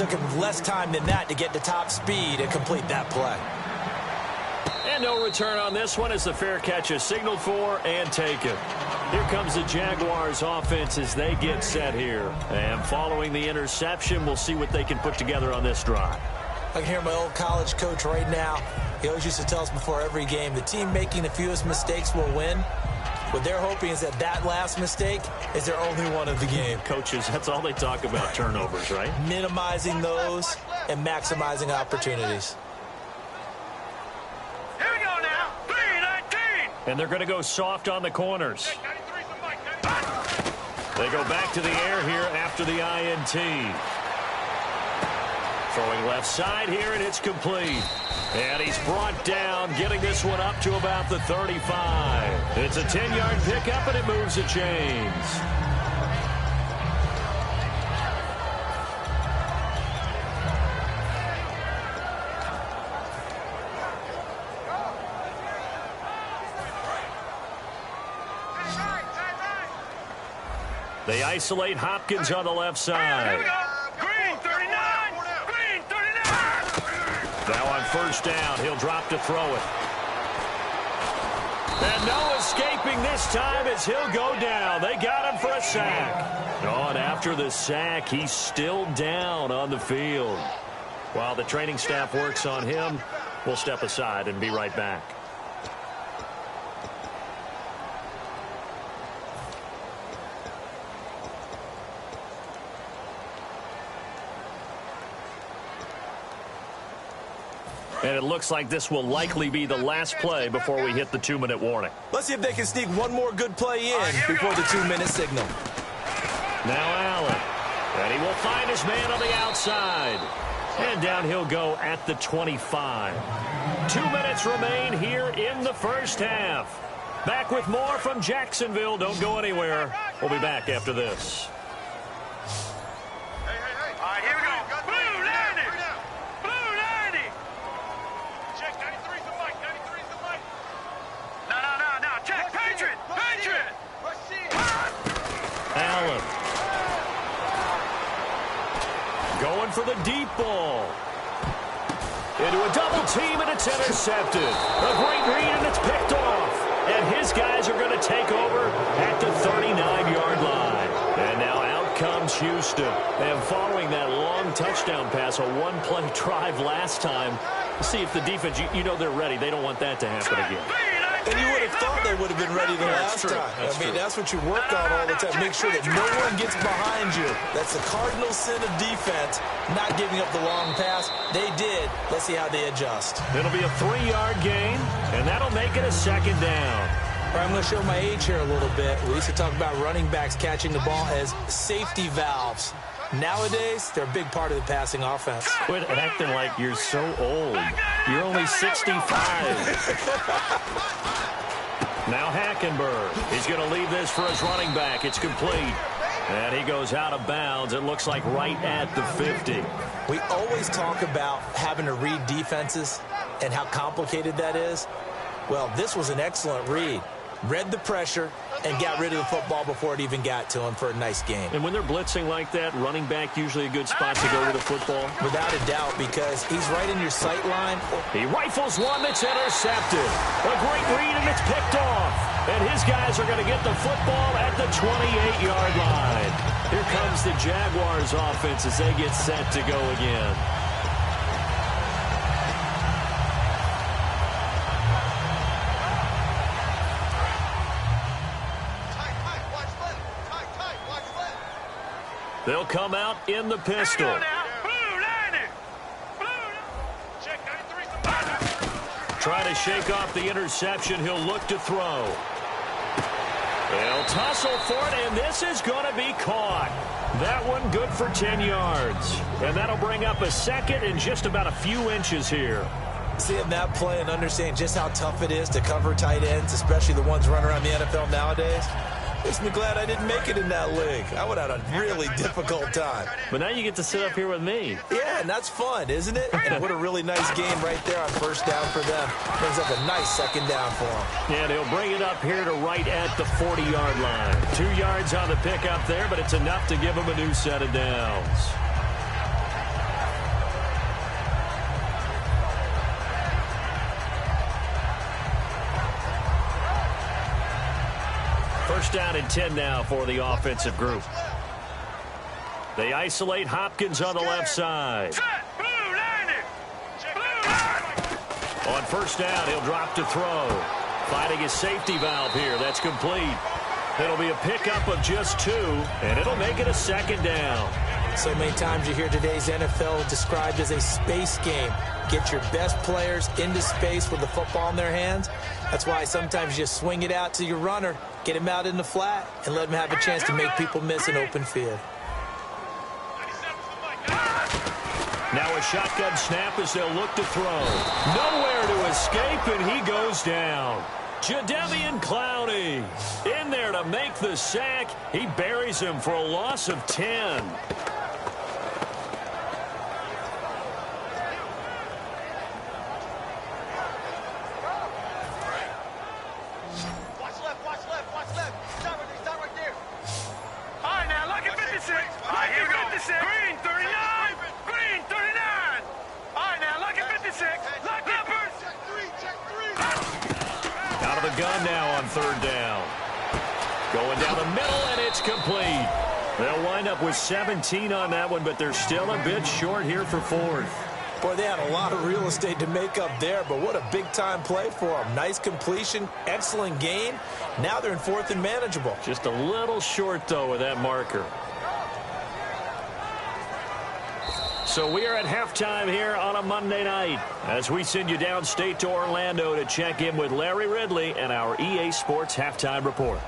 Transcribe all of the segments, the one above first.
took him less time than that to get to top speed and complete that play. And no return on this one as the fair catch is signaled for and taken. Here comes the Jaguars offense as they get set here. And following the interception, we'll see what they can put together on this drive. I can hear my old college coach right now. He always used to tell us before every game, the team making the fewest mistakes will win. What they're hoping is that that last mistake is their only one of the game. Coaches, that's all they talk about, turnovers, right? Minimizing those and maximizing opportunities. Here we go now. 3-19. And they're going to go soft on the corners. They go back to the air here after the INT. Throwing left side here, and it's complete. And he's brought down, getting this one up to about the 35. It's a 10-yard pickup, and it moves the chains. They isolate Hopkins on the left side. Green 39. Green 39. Now on first down, he'll drop to throw it. And no escaping this time as he'll go down. They got him for a sack. Oh, and after the sack, he's still down on the field. While the training staff works on him, we'll step aside and be right back. And it looks like this will likely be the last play before we hit the 2-minute warning. Let's see if they can sneak one more good play in before the 2-minute signal. Now Allen. And he will find his man on the outside. And down he'll go at the 25. 2 minutes remain here in the first half. Back with more from Jacksonville. Don't go anywhere. We'll be back after this. All right, here we go. Blue 90. Blue 90. Check 93's the mic. 93's the mic. No. Check. Patriot. Patriot. Allen. Going for the deep ball. Into a double team, and it's intercepted. A great read, and it's picked off. And his guys are going to take over at the 39-yard line. And now out comes Houston. And following that long touchdown pass, a one-play drive last time, see if the defense, you know they're ready. They don't want that to happen again. And you would have thought they would have been ready the last time. I mean, that's what you work on all the time. Make sure that no one gets behind you. That's the cardinal sin of defense, not giving up the long pass. They did. Let's see how they adjust. It'll be a 3-yard gain, and that'll make it a second down. All right, I'm going to show my age here a little bit. We used to talk about running backs catching the ball as safety valves. Nowadays, they're a big part of the passing offense. Quit acting like you're so old. You're only 65. Now Hackenberg. He's going to leave this for his running back. It's complete. And he goes out of bounds. It looks like right at the 50. We always talk about having to read defenses and how complicated that is. Well, this was an excellent read. Read the pressure and got rid of the football before it even got to him for a nice game. And when they're blitzing like that, running back usually a good spot to go with the football? Without a doubt, because he's right in your sight line. He rifles one that's intercepted. A great read, and it's picked off. And his guys are going to get the football at the 28-yard line. Here comes the Jaguars offense as they get set to go again. They'll come out in the pistol. Trying to shake off the interception. He'll look to throw. They'll tussle for it, and this is going to be caught. That one good for 10 yards. And that'll bring up a second and just about a few inches here. Seeing that play and understanding just how tough it is to cover tight ends, especially the ones running around the NFL nowadays, makes me glad I didn't make it in that league. I would have had a really difficult time. But now you get to sit up here with me. Yeah, and that's fun, isn't it? And what a really nice game right there on first down for them. Brings up a nice second down for them. And he'll bring it up here to right at the 40-yard line. 2 yards on the pickup there, but it's enough to give him a new set of downs. first down and 10 now for the offensive group. They isolate Hopkins on the left side. On first down, he'll drop to throw. Finding his safety valve here. That's complete. It'll be a pickup of just 2, and it'll make it a second down. So many times you hear today's NFL described as a space game. Get your best players into space with the football in their hands. That's why sometimes you just swing it out to your runner, get him out in the flat, and let him have a chance to make people miss an open field. Now a shotgun snap as they'll look to throw. Nowhere to escape, and he goes down. Jadeveon Clowney in there to make the sack. He buries him for a loss of 10. Stop right there. All right, now, look at 56. All right, here we go. 56. Green, 39. Green, 39. All right, now, look at 56. Look, numbers. Check three. Out of the gun now on third down. Going down the middle, and it's complete. They'll wind up with 17 on that one, but they're still a bit short here for fourth. Boy, they had a lot of real estate to make up there, but what a big-time play for them. Nice completion, excellent gain. Now they're in fourth and manageable. Just a little short, though, with that marker. So we are at halftime here on a Monday night as we send you downstate to Orlando to check in with Larry Ridley and our EA Sports Halftime Report.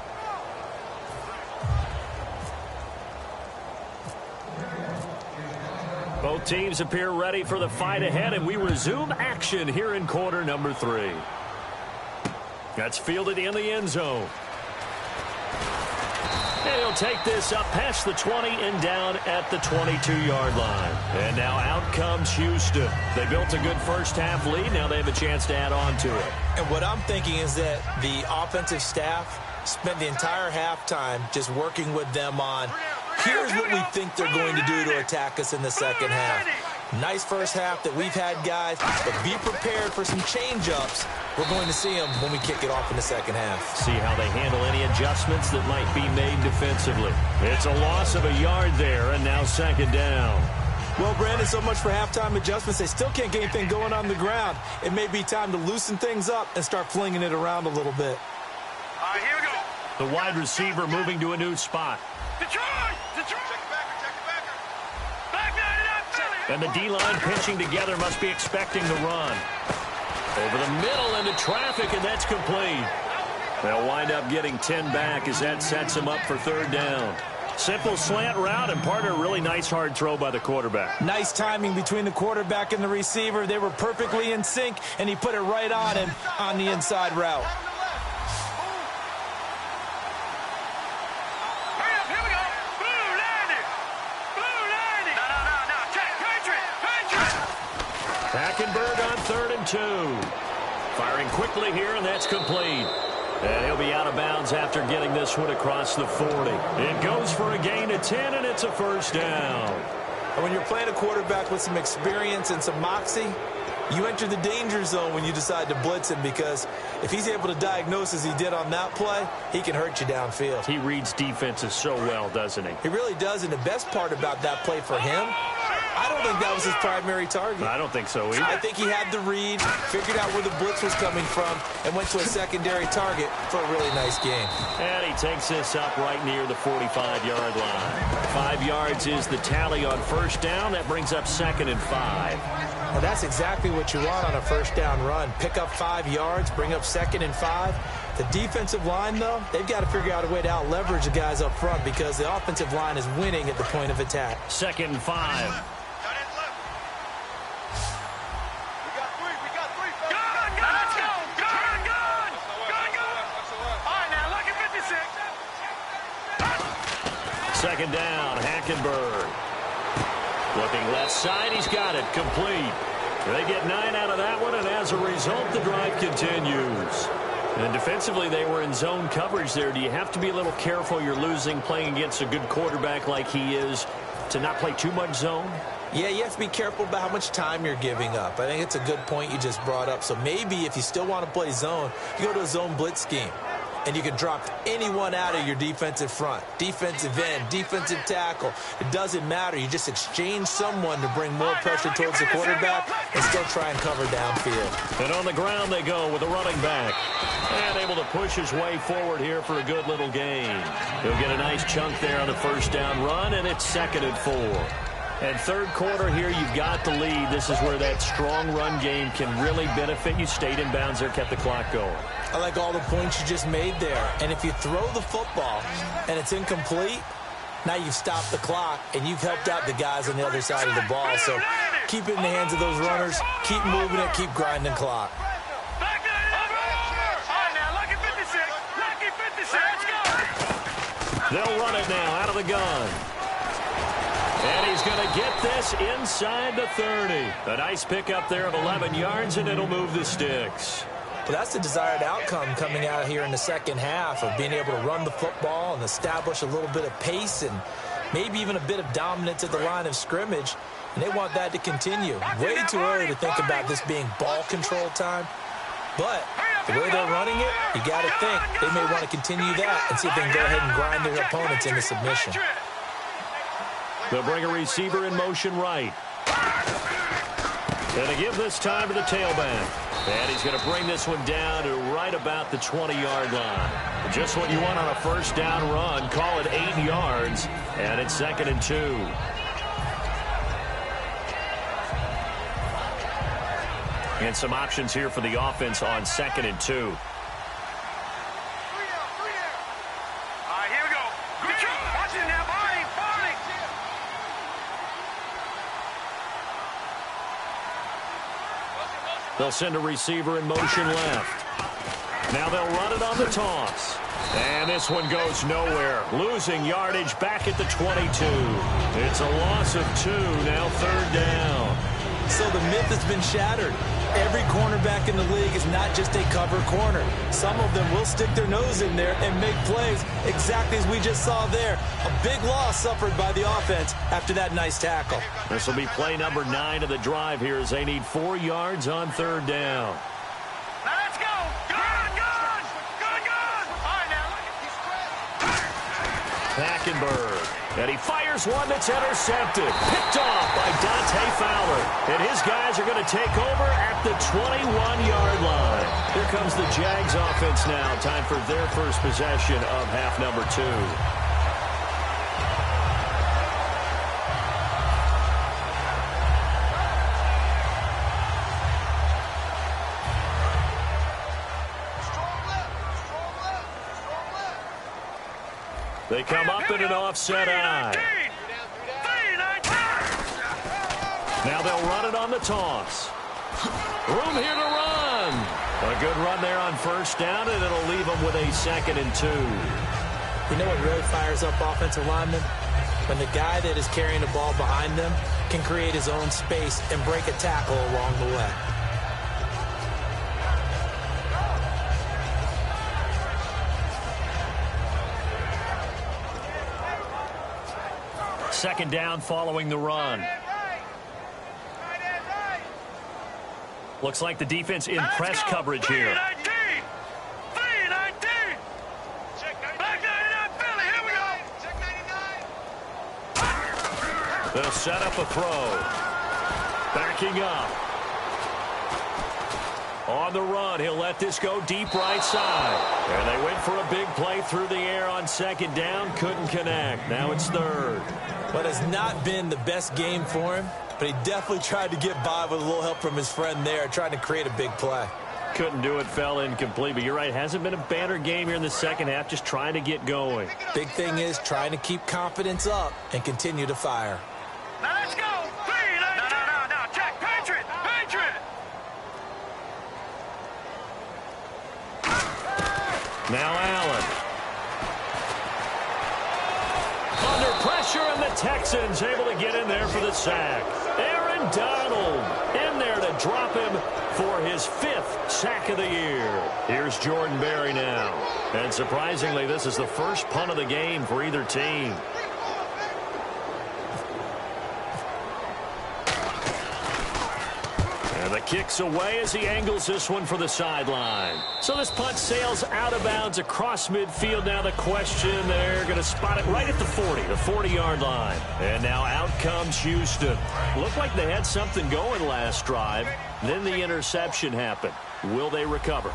Both teams appear ready for the fight ahead, and we resume action here in quarter number 3. That's fielded in the end zone. And he'll take this up past the 20 and down at the 22-yard line. And now out comes Houston. They built a good first-half lead. Now they have a chance to add on to it. And what I'm thinking is that the offensive staff spent the entire halftime just working with them on, here's what we think they're going to do to attack us in the second half. Nice first half that we've had, guys, but be prepared for some change-ups. We're going to see them when we kick it off in the second half. See how they handle any adjustments that might be made defensively. It's a loss of a yard there, and now second down. Well, Brandon, so much for halftime adjustments. They still can't get anything going on the ground. It may be time to loosen things up and start flinging it around a little bit. All right, here we go. The wide receiver moving to a new spot. Detroit! Check it backer. Back 99, And the D-line pinching together must be expecting the run. Over the middle into traffic, and that's complete. They'll wind up getting 10 back as that sets them up for third down. Simple slant route, and part of a really nice hard throw by the quarterback. Nice timing between the quarterback and the receiver. They were perfectly in sync, and he put it right on him on the inside route. Hackenberg on 3rd and 2. Firing quickly here, and that's complete. And he'll be out of bounds after getting this one across the 40. It goes for a gain of 10, and it's a first down. And when you're playing a quarterback with some experience and some moxie, you enter the danger zone when you decide to blitz him, because if he's able to diagnose as he did on that play, he can hurt you downfield. He reads defenses so well, doesn't he? He really does, and the best part about that play for him, I don't think that was his primary target. I don't think so either. I think he had the read, figured out where the blitz was coming from, and went to a secondary target for a really nice game. And he takes this up right near the 45-yard line. 5 yards is the tally on first down. That brings up 2nd and 5. Well, that's exactly what you want on a first down run. Pick up 5 yards, bring up 2nd and 5. The defensive line, though, they've got to figure out a way to out-leverage the guys up front, because the offensive line is winning at the point of attack. 2nd and 5. Second down, Hackenberg. Looking left side, he's got it, complete. They get 9 out of that one, and as a result, the drive continues. And defensively, they were in zone coverage there. Do you have to be a little careful? You're losing, playing against a good quarterback like he is, to not play too much zone? Yeah, you have to be careful about how much time you're giving up. I think it's a good point you just brought up. So maybe if you still want to play zone, you go to a zone blitz scheme. and you can drop anyone out of your defensive front. Defensive end, defensive tackle. It doesn't matter. You just exchange someone to bring more pressure towards the quarterback and still try and cover downfield. And on the ground they go with the running back. And able to push his way forward here for a good little gain. He'll get a nice chunk there on the first down run, and it's 2nd and 4. And third quarter here, you've got the lead. This is where that strong run game can really benefit you. Stayed in bounds there, kept the clock going. I like all the points you just made there. And if you throw the football and it's incomplete, now you've stopped the clock and you've helped out the guys on the other side of the ball. So keep it in the hands of those runners. Keep moving it. Keep grinding clock. They'll run it now out of the gun. And he's going to get this inside the 30. A nice pickup there of 11 yards, and it'll move the sticks. Well, that's the desired outcome coming out here in the second half of being able to run the football and establish a little bit of pace and maybe even a bit of dominance at the line of scrimmage. And they want that to continue. Way too early to think about this being ball control time. But the way they're running it, you got to think they may want to continue that and see if they can go ahead and grind their opponents into submission. They'll bring a receiver in motion right. And to give this time to the tailback. And he's going to bring this one down to right about the 20-yard line. Just what you want on a first down run. Call it 8 yards. And it's 2nd and 2. And some options here for the offense on 2nd and 2. All right, here we go. Good kick. Watch it now, Barney. They'll send a receiver in motion left. Now they'll run it on the toss. And this one goes nowhere. Losing yardage back at the 22. It's a loss of 2, now 3rd down. So the myth has been shattered. Every cornerback in the league is not just a cover corner. Some of them will stick their nose in there and make plays, exactly as we just saw there. A big loss suffered by the offense after that nice tackle. This will be play number 9 of the drive here as they need 4 yards on 3rd down. Now let's go. Good. All right, now. Hackenberg. And he fires one that's intercepted. Picked off by Dante Fowler. And his guys are going to take over at the 21-yard line. Here comes the Jags offense now. Time for their first possession of half number 2. They come up in an offset eye. Now they'll run it on the toss. Room here to run. A good run there on first down, and it'll leave them with a 2nd and 2. You know what really fires up offensive linemen? When the guy that is carrying the ball behind them can create his own space and break a tackle along the way. Second down following the run. Looks like the defense in press coverage here. They'll set up a throw. Backing up. On the run, he'll let this go deep right side. And they went for a big play through the air on 2nd down. Couldn't connect. Now it's 3rd. What has not been the best game for him, but he definitely tried to get by with a little help from his friend there, trying to create a big play. Couldn't do it, fell incomplete, but you're right. Hasn't been a banner game here in the second half, just trying to get going. Big thing is trying to keep confidence up and continue to fire. Now let's go. No. Check. Patriot. Now Allen. Under pressure, and the Texans able to get in there for the sack. Aaron Donald in there to drop him for his 5th sack of the year. Here's Jordan Berry now. And surprisingly, this is the first punt of the game for either team. And the kick's away as he angles this one for the sideline. So this punt sails out of bounds across midfield. Now the question, they're going to spot it right at the 40, the 40-yard line. And now out comes Houston. Looked like they had something going last drive. Then the interception happened. Will they recover?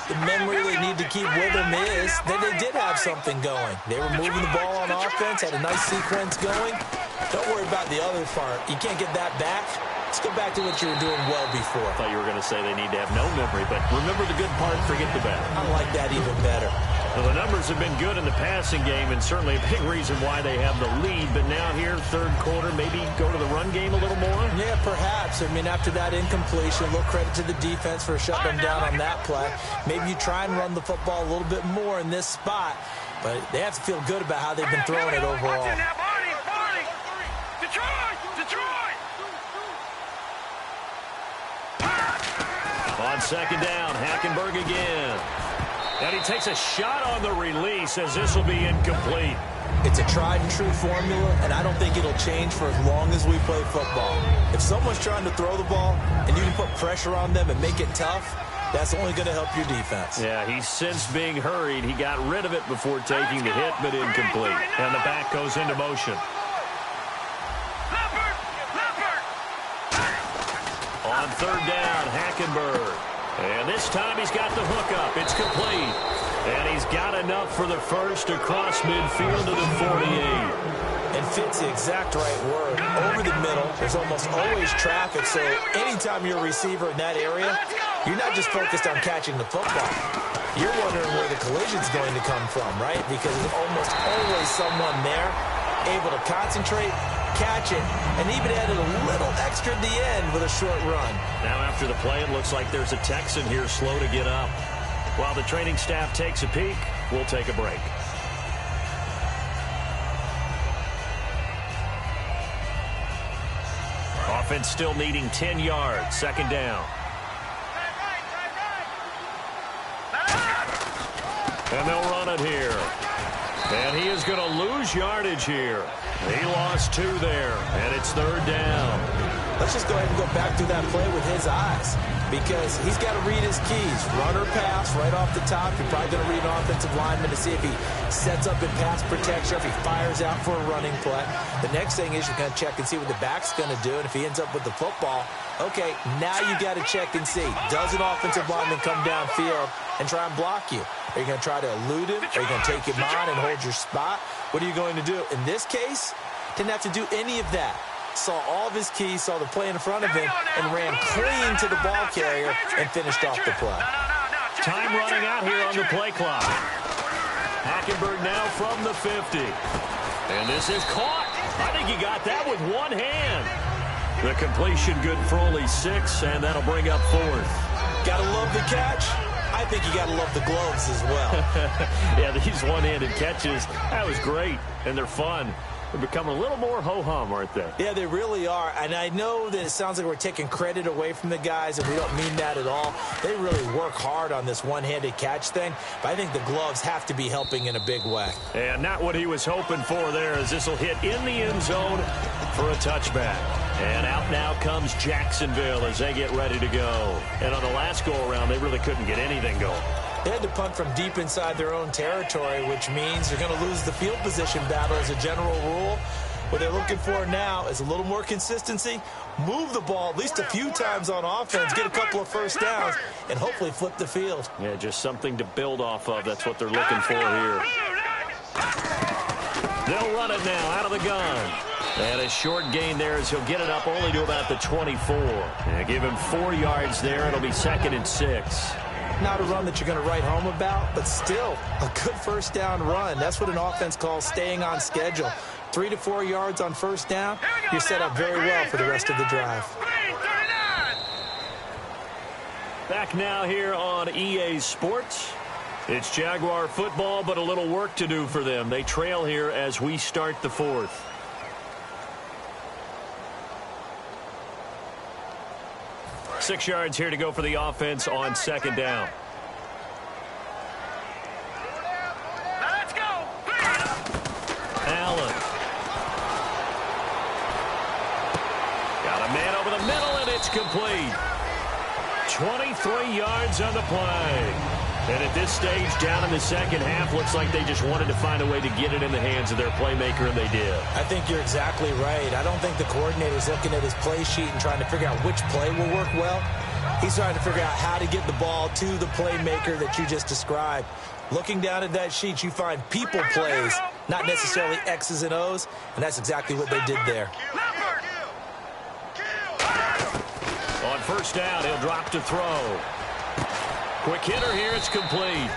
The memory they need to keep with them is that they did have something going. They were moving the ball on offense, had a nice sequence going. Don't worry about the other part. You can't get that back. Let's go back to what you were doing well before. I thought you were going to say they need to have no memory, but remember the good part, forget the bad. I like that even better. Well, the numbers have been good in the passing game, and certainly a big reason why they have the lead. But now here, third quarter, maybe go to the run game a little more? Yeah, perhaps. I mean, after that incompletion, a little credit to the defense for shutting them down on that play. Maybe you try and run the football a little bit more in this spot, but they have to feel good about how they've been throwing it overall. On second down, Hackenberg again. And he takes a shot on the release as this will be incomplete. It's a tried-and-true formula, and I don't think it'll change for as long as we play football. If someone's trying to throw the ball and you can put pressure on them and make it tough, that's only going to help your defense. Yeah, he's since being hurried. He got rid of it before taking the hit, but incomplete. And the back goes into motion. On third down, Hackenberg. And this time he's got the hook up. It's complete. And he's got enough for the first across midfield to the 48. And fits the exact right word. Over the middle, there's almost always traffic, so anytime you're a receiver in that area, you're not just focused on catching the football. You're wondering where the collision's going to come from, right? Because there's almost always someone there able to concentrate, catch it, and even added a little extra at the end with a short run. Now after the play, it looks like there's a Texan here slow to get up. While the training staff takes a peek, we'll take a break. Offense still needing 10 yards, second down. And they'll run it here. And he is going to lose yardage here. He lost 2 there, and it's third down. Let's just go ahead and go back through that play with his eyes, because he's got to read his keys. Run or pass right off the top. You're probably going to read an offensive lineman to see if he sets up in pass protection, if he fires out for a running play. The next thing is you're going to check and see what the back's going to do, and if he ends up with the football, okay, now you got to check and see. Does an offensive lineman come downfield and try and block you? Are you going to try to elude him? Are you going to take him on and hold your spot? What are you going to do? In this case, didn't have to do any of that. Saw all of his keys, saw the play in front of him, and ran clean to the ball carrier and finished off the play. Time running out here on the play clock. Hackenberg now from the 50. And this is caught. I think he got that with one hand. The completion good for only 6, and that'll bring up 4th. Gotta love the catch. I think you gotta love the gloves as well. Yeah, these one-handed catches, that was great, and they're fun. They're becoming a little more ho-hum, aren't they? Yeah, they really are. And I know that it sounds like we're taking credit away from the guys, and we don't mean that at all. They really work hard on this one-handed catch thing, but I think the gloves have to be helping in a big way. And not what he was hoping for there, as this will hit in the end zone for a touchback. And out now comes Jacksonville as they get ready to go. And on the last go-around, they really couldn't get anything going. They had to punt from deep inside their own territory, which means they're going to lose the field position battle as a general rule. What they're looking for now is a little more consistency, move the ball at least a few times on offense, get a couple of first downs, and hopefully flip the field. Yeah, just something to build off of. That's what they're looking for here. They'll run it now out of the gun. And a short gain there as he'll get it up only to about the 24. And give him 4 yards there. It'll be 2nd and 6. Not a run that you're going to write home about, but still a good first down run. That's what an offense calls staying on schedule. 3 to 4 yards on first down, you're set up very well for the rest of the drive. Back now here on EA Sports. It's Jaguar football, but a little work to do for them. They trail here as we start the 4th. Six yards here to go for the offense on second down. Let's go. Allen. Got a Man over the middle, and it's complete. 23 yards on the play. And at this stage, down in the second half, looks like they just wanted to find a way to get it in the hands of their playmaker, and they did. I think you're exactly right. I don't think the coordinator's looking at his play sheet and trying to figure out which play will work well. He's trying to figure out how to get the ball to the playmaker that you just described. Looking down at that sheet, you find people plays, not necessarily X's and O's, and that's exactly what they did there. On first down, he'll drop to throw. Quick hitter here, it's complete.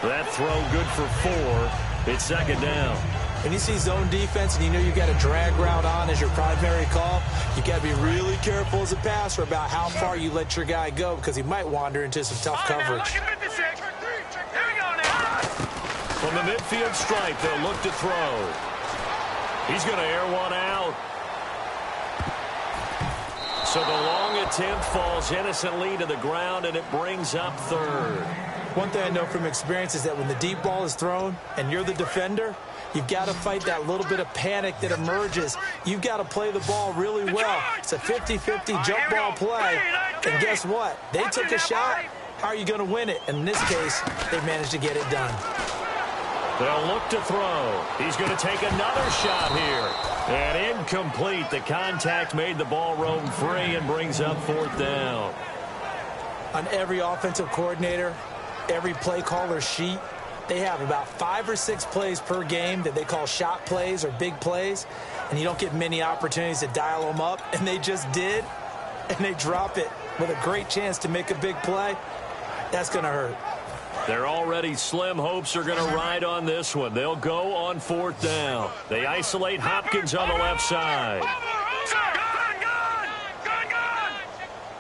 That throw good for 4. It's second down. When you see zone defense and you know you got a drag route on as your primary call, you got to be really careful as a passer about how far you let your guy go because he might wander into some tough coverage. From the midfield stripe, they'll look to throw. He's going to air one out. So the long attempt falls innocently to the ground, and it brings up third. One thing I know from experience is that when the deep ball is thrown and you're the defender, you've got to fight that little bit of panic that emerges. You've got to play the ball really well. It's a 50-50 jump ball play. And guess what? They took a shot. How are you going to win it? And in this case, they managed to get it done. They'll look to throw. He's going to take another shot here. And incomplete. The contact made the ball roam free and brings up fourth down. On every offensive coordinator, every play caller sheet, they have about 5 or 6 plays per game that they call shot plays or big plays, and you don't get many opportunities to dial them up, and they just did, and they drop it with a great chance to make a big play. That's going to hurt. Their already slim hopes are going to ride on this one. They'll go on fourth down. They isolate Hopkins on the left side.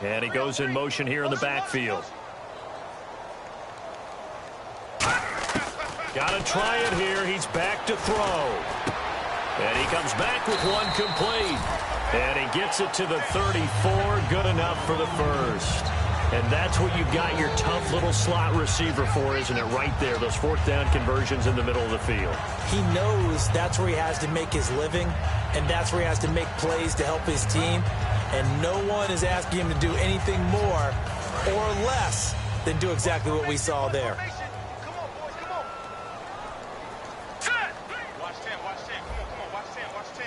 And he goes in motion here in the backfield. Got to try it here. He's back to throw. And he comes back with one complete. And he gets it to the 34. Good enough for the first. And that's what you've got your tough little slot receiver for, isn't it? Right there, those fourth down conversions in the middle of the field. He knows that's where he has to make his living, and that's where he has to make plays to help his team. And no one is asking him to do anything more or less than do exactly what we saw there. Come on, boys, come on. Watch 10, watch 10. Come on, watch 10, watch 10.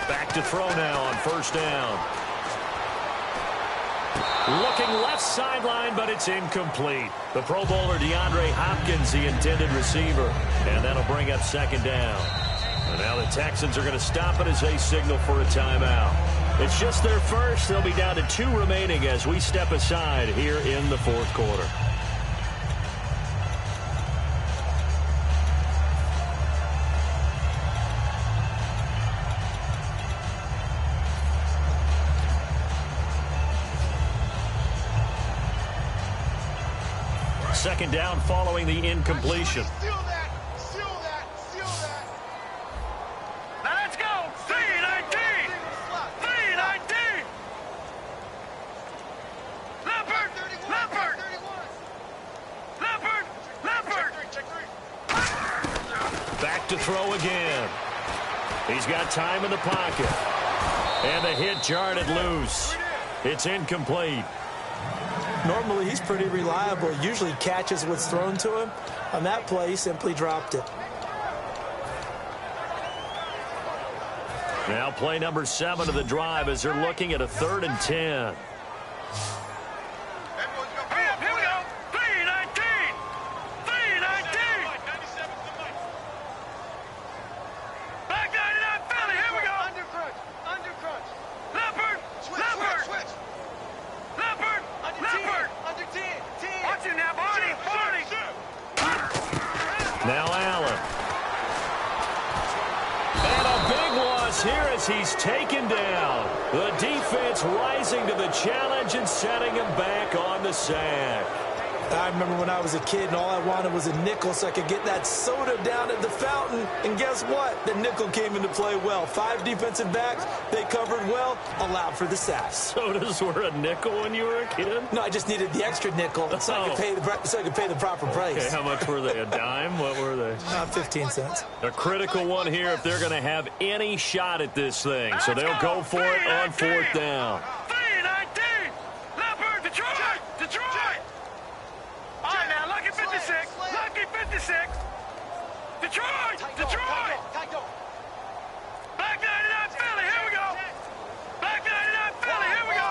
Back to throw now on first down. Looking left sideline, but it's incomplete. The Pro Bowler DeAndre Hopkins, the intended receiver. And that'll bring up second down. And now the Texans are going to stop it as they signal for a timeout. It's just their first. They'll be down to 2 remaining as we step aside here in the fourth quarter. Second down following the incompletion. Steal that. Now let's go. 3-19. 3-19. Leopard. Check 3. Back to throw again. He's got time in the pocket. And the hit jarred it loose. It's incomplete. Normally, he's pretty reliable. Usually catches what's thrown to him. On that play, he simply dropped it. Now play number 7 of the drive as they're looking at a 3rd and 10. Here we go. 3-19. 3-19. Back 99 Philly. Here we go. Under crunch. Leopard. Under 10. Watch it now, Barney. Now Allen. And a big loss here as he's taken down. The defense rising to the challenge and setting him back on the sack. I remember when I was a kid and all I wanted was a nickel so I could get that soda down at the fountain. And guess what? The nickel came into play well. 5 defensive backs, they covered well, allowed for the sacks. Sodas were a nickel when you were a kid? No, I just needed the extra nickel so I could pay the proper price. Okay, how much were they? A dime? What were they? 15 cents. A critical one here if they're going to have any shot at this thing. So they'll go for it on 4th down. 3-19. Leopard, Detroit. Detroit. All right, now, Lucky 56. Lucky 56. Detroit. Detroit. Black 99 Philly. Here we go. Black 99 Philly. Here we go.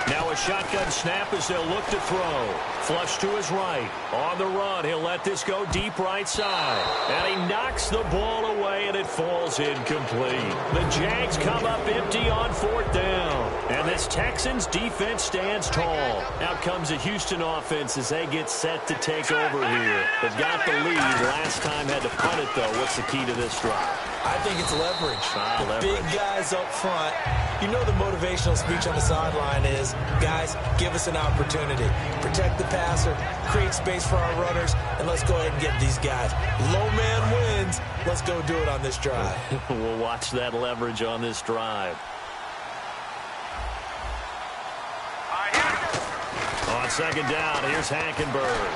Now a shotgun snap as they'll look to throw. Flush to his right. On the run, he'll let this go deep right side. And he knocks the ball away, and it falls incomplete. The Jags come up empty on 4th down. And this Texans defense stands tall. Out comes the Houston offense as they get set to take over here. They've got the lead. Last time had to punt it, though. What's the key to this drive? I think it's leverage. Leverage. Big guys up front. You know the motivational speech on the sideline is, guys, give us an opportunity. Protect the passer, create space for our runners, and let's go ahead and get these guys. Low man wins. Let's go do it on this drive. We'll watch that leverage on this drive. On 2nd down, here's Hackenberg.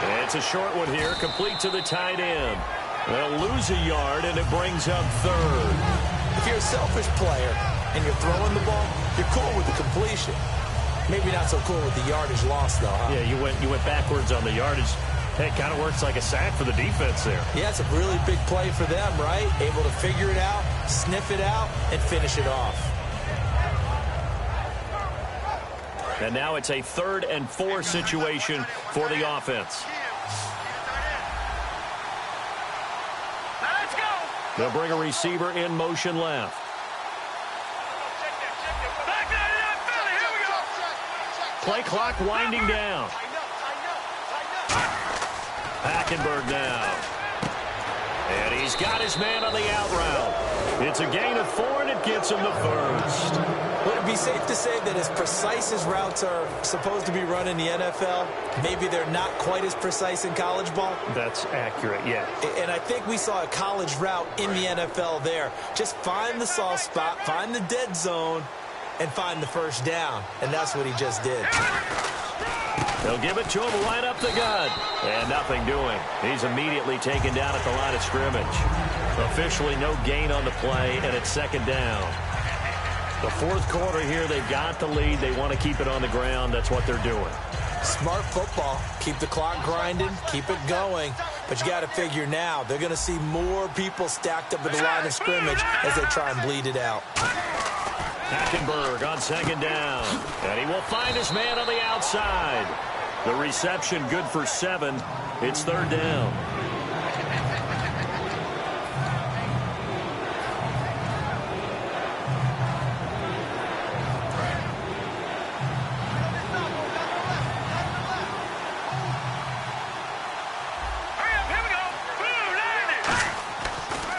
And it's a short one here, complete to the tight end. They'll lose a yard, and it brings up 3rd. If you're a selfish player and you're throwing the ball, you're cool with the completion. Maybe not so cool with the yardage loss, though, huh? Yeah, you went backwards on the yardage. Hey, it kind of works like a sack for the defense there. Yeah, it's a really big play for them, right? Able to figure it out, sniff it out, and finish it off. And now it's a 3rd and 4 situation for the offense. Let's go. They'll bring a receiver in motion left. Black 99 Philly. Here we go. Play clock winding down. Hackenberg now. And he's got his man on the out route. It's a gain of 4, and it gets him the 1st. Would it be safe to say that as precise as routes are supposed to be run in the NFL, maybe they're not quite as precise in college ball? That's accurate, yeah. And I think we saw a college route in the NFL there. Just find the soft spot, find the dead zone, and find the 1st down. And that's what he just did. They'll give it to him right up the gut. And nothing doing. He's immediately taken down at the line of scrimmage. Officially no gain on the play, and it's 2nd down. The 4th quarter here, they've got the lead. They want to keep it on the ground. That's what they're doing. Smart football. Keep the clock grinding. Keep it going. But you got to figure now, they're going to see more people stacked up at the line of scrimmage as they try and bleed it out. Hackenberg on 2nd down. And he will find his man on the outside. The reception good for 7. It's 3rd down.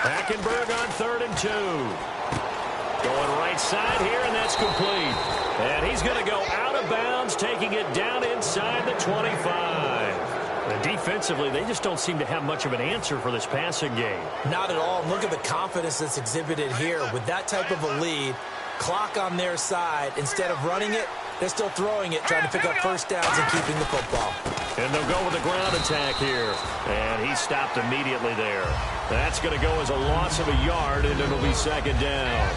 Hackenberg on 3rd and 2. Going right side here, and that's complete. And he's going to go out of bounds, taking it down inside the 25. And defensively, they just don't seem to have much of an answer for this passing game. Not at all. Look at the confidence that's exhibited here. With that type of a lead, clock on their side, instead of running it, they're still throwing it, trying to pick up 1st downs and keeping the football. And they'll go with a ground attack here. And he stopped immediately there. That's going to go as a loss of a yard, and it'll be 2nd down.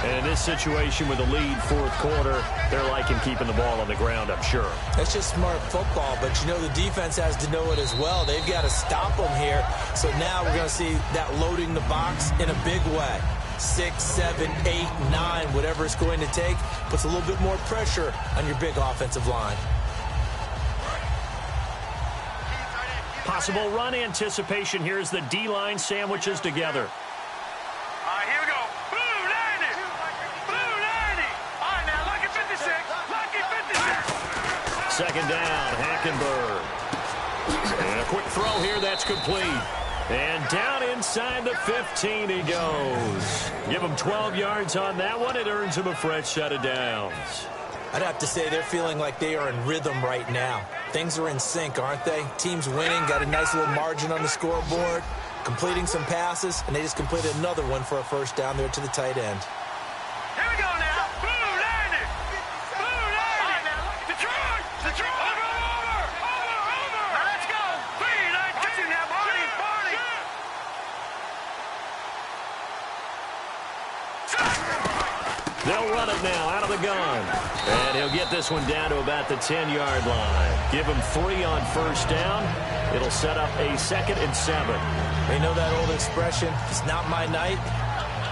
And in this situation with the lead, 4th quarter, they're liking keeping the ball on the ground, I'm sure. That's just smart football, but you know the defense has to know it as well. They've got to stop them here. So now we're going to see that loading the box in a big way. 6, 7, 8, 9, whatever it's going to take, puts a little bit more pressure on your big offensive line. Possible run anticipation here as the D-line sandwiches together. All right, here we go. Blue 90. Blue 90. All right, now, lucky 56. Lucky 56. 2nd down, Hackenberg. And a quick throw here, that's complete. And down inside the 15 he goes. Give him 12 yards on that one. It earns him a fresh set of downs. I'd have to say they're feeling like they are in rhythm right now. Things are in sync, aren't they? Team's winning, got a nice little margin on the scoreboard, completing some passes, and they just completed another one for a first down there to the tight end. Here we go now. Blue landed. Blue landed. All right, now. Detroit. Detroit. Over. Now let's go. Green, I get you now, Barney. Barney. They'll run it now out of the gun. And he'll get this one down to about the 10-yard line. Give him 3 on first down. It'll set up a 2nd and 7. They know that old expression, it's not my night.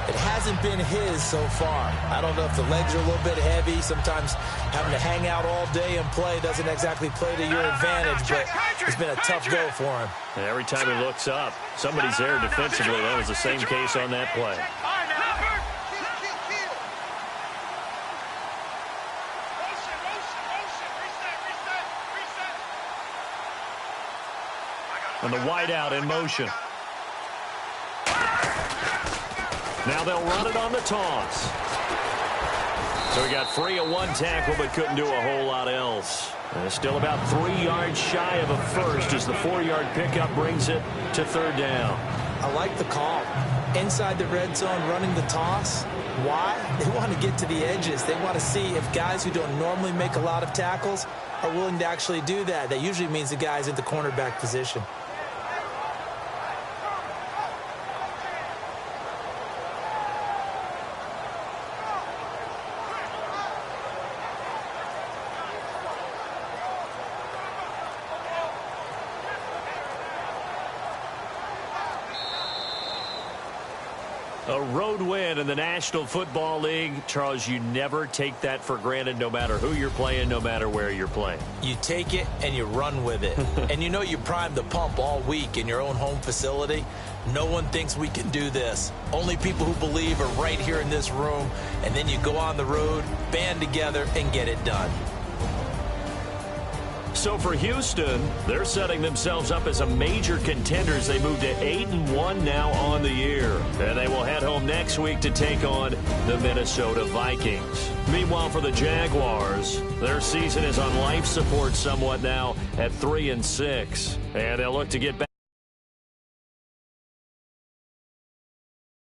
It hasn't been his so far. I don't know if the legs are a little bit heavy. Sometimes having to hang out all day and play doesn't exactly play to your advantage, but it's been a tough go for him. And every time he looks up, somebody's there defensively. That was the same case on that play. And the wideout in motion. Now they'll run it on the toss. So he got free of 1 tackle, but couldn't do a whole lot else. And still about 3 yards shy of a first as the 4-yard pickup brings it to 3rd down. I like the call. Inside the red zone, running the toss. Why? They want to get to the edges. They want to see if guys who don't normally make a lot of tackles are willing to actually do that. That usually means the guy's in the cornerback position. A road win in the National Football League. Charles, you never take that for granted no matter who you're playing, no matter where you're playing. You take it and you run with it. And you know you primed the pump all week in your own home facility. No one thinks we can do this. Only people who believe are right here in this room. And then you go on the road, band together, and get it done. So for Houston, they're setting themselves up as a major contenders. They move to 8-1 now on the year. And they will head home next week to take on the Minnesota Vikings. Meanwhile, for the Jaguars, their season is on life support somewhat now at 3-6. And they'll look to get back.